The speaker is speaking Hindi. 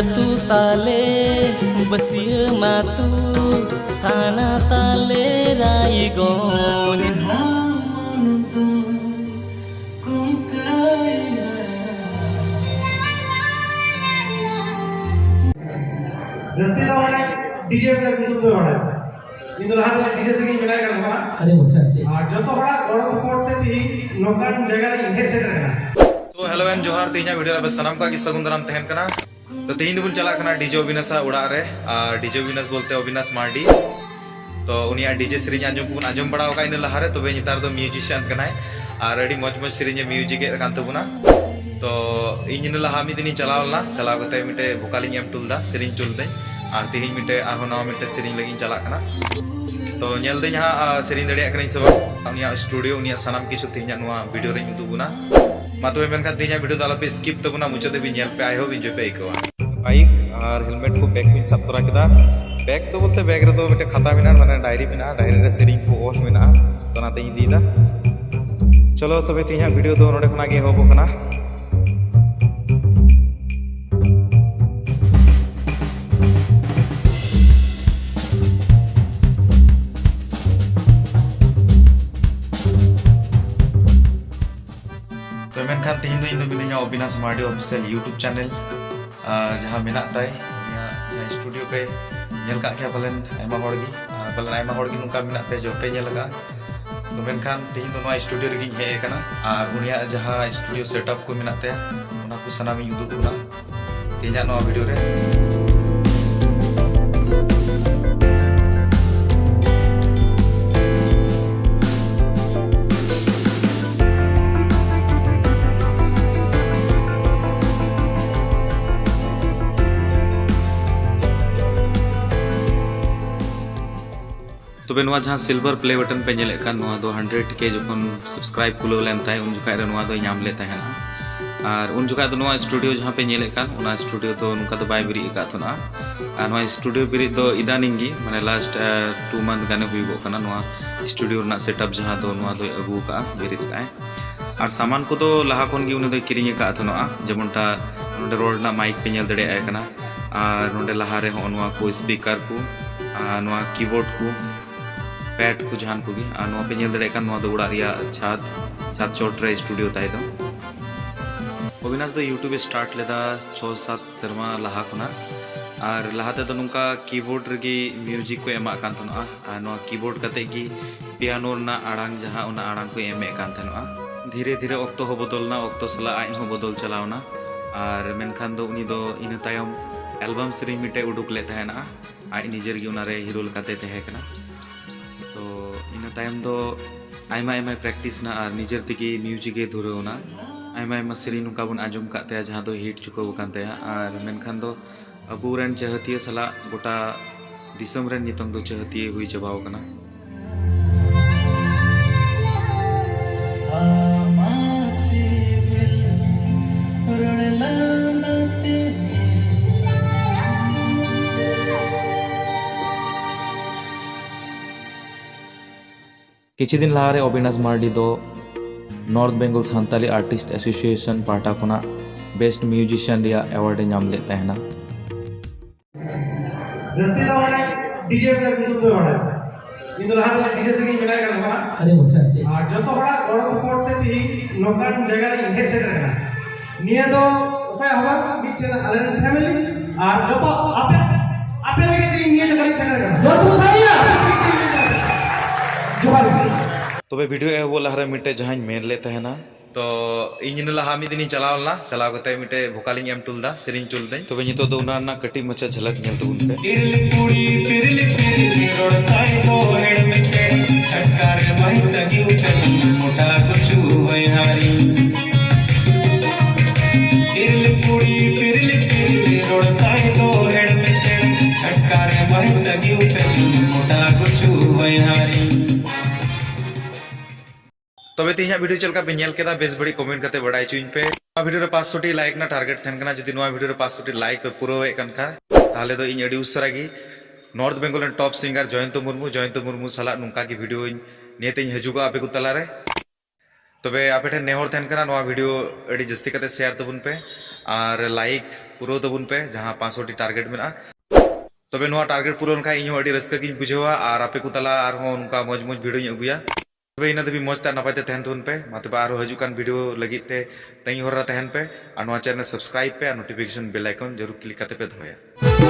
तू ताले बसिया मातू थाना ताले रायगंज जल्दी ना वाले डीजे प्लस नितुम दो वाले इंदु लहार डीजे से मिला कर ना अरे मुझसे और जो तो बड़ा गौरव सपोर्ट थे थी नोकान जगह री हेड सेट रहना तो हेलो एंड जोहार तीना वीडियो बस सनम का कि सगुन दाराम तहन कना तो तीन दिन चला कना डीजे अविनाश उड़ा रे डीजे अविनाश बोलते अविनाश मार्डी तो उनिया डीजे सेरिंग आंजम बड़ा होगा इन लहारे तो नितार दो म्यूजिशियन कनाय और अड़ी मौज मौज सेरिंग म्यूजिक कान तबुना तो इन लहा मिद दिन चलावलना चलाव कते मिटे भोकालिंग एम टुलदा सेरिंग टुलदे और तीन मिटे आरो नवा मिटे सेरिंग लगी चला कना तो नेल दे यहाँ सेरिंग दड़िया कनाई सब उनिया स्टूडियो उनिया सनाम किछु तीन नवा वीडियो रे उदुगुना मातवे मेनखान तीन वीडियो दाला पे स्किप तबुना मुचादे भी नेल पे आई हो एंजॉय पे आइकवा बाइक और हेलमेट को बैग को सब तोरा केदा बैग तो बोलते बैग रे तो मिटे खाता मेना माने डायरी मेना डायरी रे सेरिंग को ऑफ मेना तो नाते इन दीदा चलो तबे तीन वीडियो दो नोडे खना गे होबो कना तो मेनखान तीन दो इन दो मिनिया Avinash Mardi official YouTube channel जहाँ मेना ताय स्टूडियो पे नेल का क्या पलन आयमा हड़गी नुका मेना पे जोटे नेल का तो मेनखान तीन दो नवा स्टूडियो रे गिन हे कना और उनिया जहाँ स्टूडियो सेटअप को मेना ते उना को सनामी उदुगुना तीन नवा वीडियो रे तबे नवा जहाँ सिल्वर प्ले बटन पे नेले कान नवा दो 100K जोखन सब्सक्राइब कुलो लेन ताय उन जुका रे नवा दो नाम ले ताहेना और उन जुका दो नवा स्टूडियो जहाँ पे नेले कान उना स्टूडियो तो नुका दो बाय बिरी का थना और नवा स्टूडियो बिरी दो इदानिंगी माने लास्ट 2 मंथ गाने हुई गो कना नवा स्टूडियो ना सेटअप जहाँ दो नवा दो अगु का बिरी ताय और सामान को तो लहा कोन गी उन दो किरिंग का थना जेमनटा नोडे रोड ना माइक पे नेल दड़े आय कना और नोडे लहा रे हो नवा को स्पीकर को नवा कीबोर्ड को पैड को जहान को भी पे नेल दड़े कान दो उड़ा रिया छात चोट रे स्टूडियो ताई दो अविनाश दो यूट्यूब स्टार्ट लेदा 6-7 शर्मा लहा खुना और लहाते तो नुका कीबोर्ड रे म्यूजिक को एमा कान थनोआ और नो कीबोर्ड कते की पियानो ना आड़ांग जहां उना आड़ांग को एमे कान थनोआ धीरे धीरे ऑक्तो हो बदलना ऑक्तो सला आई हो बदल चलावना और मेनखान दो उनी दो इन तायम एल्बम सेरिंग मिटे उडुक ले तहना आई निजर गी उना रे हीरो लकाते तहे कना तो इन टाइम दो आयमा आयमा प्रैक्टिस ना और निजर तिकी म्यूजिक ए धुरौना आयमा आयमा सेरिंग नुका बुन आंजम काते जहां दो हिट चुको कान ते और मेनखान दो अबुरेन चहतिया सला गोटा दिसम रेन नितंग दो चहतिया हुई चबाव कना किछि दिन लहारे अविनाश मार्डी दो नॉर्थ बेंगल सान्ताली आर्टिस्ट एसोसिएशन पार्टा खुना बेस्ट म्यूजिशियन रिया अवार्ड नाम ले तहना जल्दी ना वाले डीजे प्लस नितुम दो वाले इंदु लहार डीजे से मिला कर ना अरे मुझसे और जो तो बड़ा गौरव सपोर्ट थे थी नोकान जगह री हेड सेट रहना निया दो उपाय हवा मिटना आलन फैमिली और जो तो आपे लगे थी निया जगह री सेट रहना जो तो थाइया तबे वीडियो ए वो लहरा मिटे जहां मेन ले तहना तो इन लहा मिद दिन चलावलना चलाव कते मिटे भोकालिंग एम टुलदा सेरिंग टुलदे तबे नितो दो उना ना कटी मचा झलक नेल तबुन पे तिरली पिरली रोड़ताई दो हेड में चेड़ छटकार माही तगी उठन मोटा कुछु होय हारी तिरली पिरली रोड़ताई दो हेड में चेड़ छटकार माही तगी उठन मोटा कुछु होय हारी तबे तीन वीडियो चलका पे नेल केदा बेस बड़ी कमेंट करते बड़ाई चुइन पे वीडियो रे 500 लाइक ना टारगेट थन कना जदि नवा वीडियो रे 500 लाइक पे पूरा हे कन खा ताले दो इन अडी उसरा गी north Bengal top singer Jayant Murmu साला नुका की वीडियो नेते हजुगा आपे को तला रे तबे आपे ठन नेहर थन कना नवा वीडियो अडी जस्ती कते शेयर तबुन पे और लाइक पूरा तबन पे जहाँ 500 टी टारगेट में तबे नुआ टारगेट पूरा उनका इन अड़ी रस्का की बुझेवा और आपे को तला और उनका मौज मौज वीडियो अगुया तबे इन दबी मौज नपाते तहन तुन पे मा तबे आरो हजुकान वीडियो लगित ते तई होरा तहन पे और नुआ चैनल सब्सक्राइब पे और नोटिफिकेशन बेल आइकन जरूर क्लिक करते पे दोया।